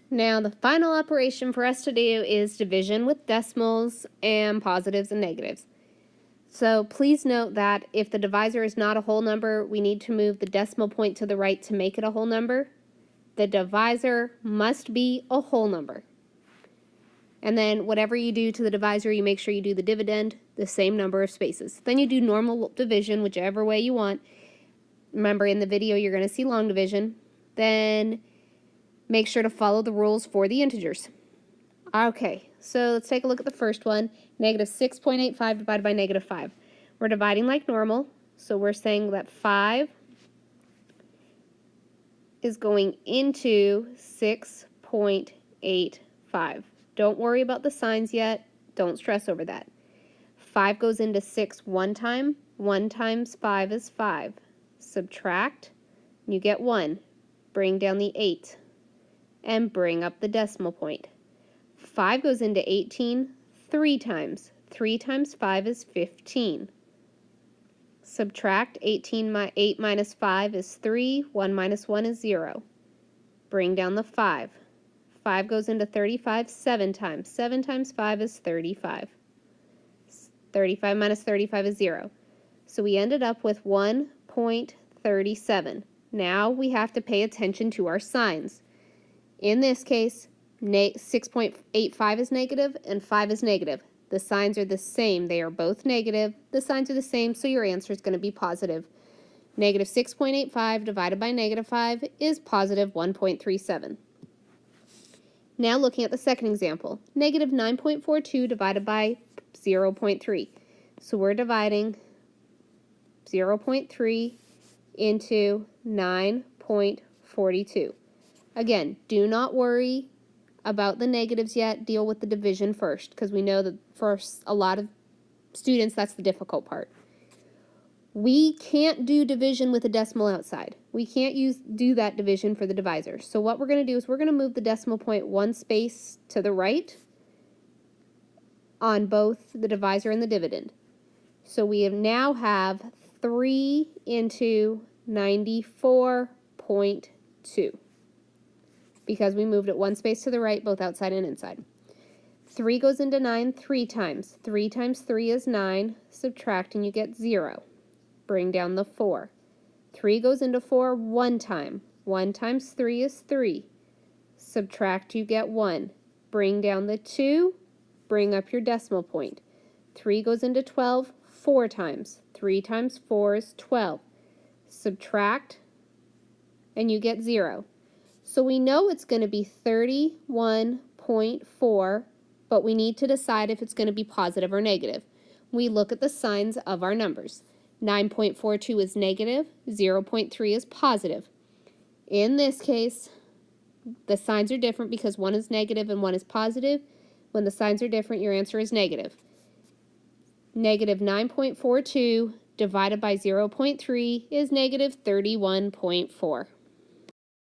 Now, the final operation for us to do is division with decimals and positives and negatives. So please note that if the divisor is not a whole number, we need to move the decimal point to the right to make it a whole number. The divisor must be a whole number. And then whatever you do to the divisor, you make sure you do the dividend the same number of spaces. Then you do normal division, whichever way you want. Remember, in the video, you're going to see long division. Then make sure to follow the rules for the integers. Okay, so let's take a look at the first one. Negative 6.85 divided by negative 5. We're dividing like normal, so we're saying that 5 is going into 6.85. Don't worry about the signs yet. Don't stress over that. 5 goes into 6 one time. 1 times 5 is 5. Subtract, you get 1. Bring down the 8 and bring up the decimal point. 5 goes into 18 3 times. 3 times 5 is 15. Subtract 8 minus 5 is 3. 1 minus 1 is 0. Bring down the 5. 5 goes into 35 7 times. 7 times 5 is 35. 35 minus 35 is 0. So we ended up with 1.37. Now we have to pay attention to our signs. In this case, 6.85 is negative and 5 is negative. The signs are the same. They are both negative. The signs are the same, so your answer is going to be positive. Negative 6.85 divided by negative 5 is positive 1.37. Now looking at the second example, negative 9.42 divided by 0.3. So we're dividing 0.3 into 9.42. Again, do not worry about the negatives yet. Deal with the division first, because we know that for a lot of students, that's the difficult part. We can't do division with a decimal outside. We can't do that division for the divisor. So what we're going to do is we're going to move the decimal point one space to the right on both the divisor and the dividend. So we now have 3 into 94.2. Because we moved it one space to the right, both outside and inside. 3 goes into 9 3 times. 3 times 3 is 9. Subtract and you get 0. Bring down the 4. 3 goes into 4 one time. 1 times 3 is 3. Subtract, you get 1. Bring down the 2. Bring up your decimal point. 3 goes into 12 4 times. 3 times 4 is 12. Subtract, and you get 0. So we know it's going to be 31.4, but we need to decide if it's going to be positive or negative. We look at the signs of our numbers. 9.42 is negative, 0.3 is positive. In this case, the signs are different because one is negative and one is positive. When the signs are different, your answer is negative. Negative 9.42 divided by 0.3 is negative 31.4.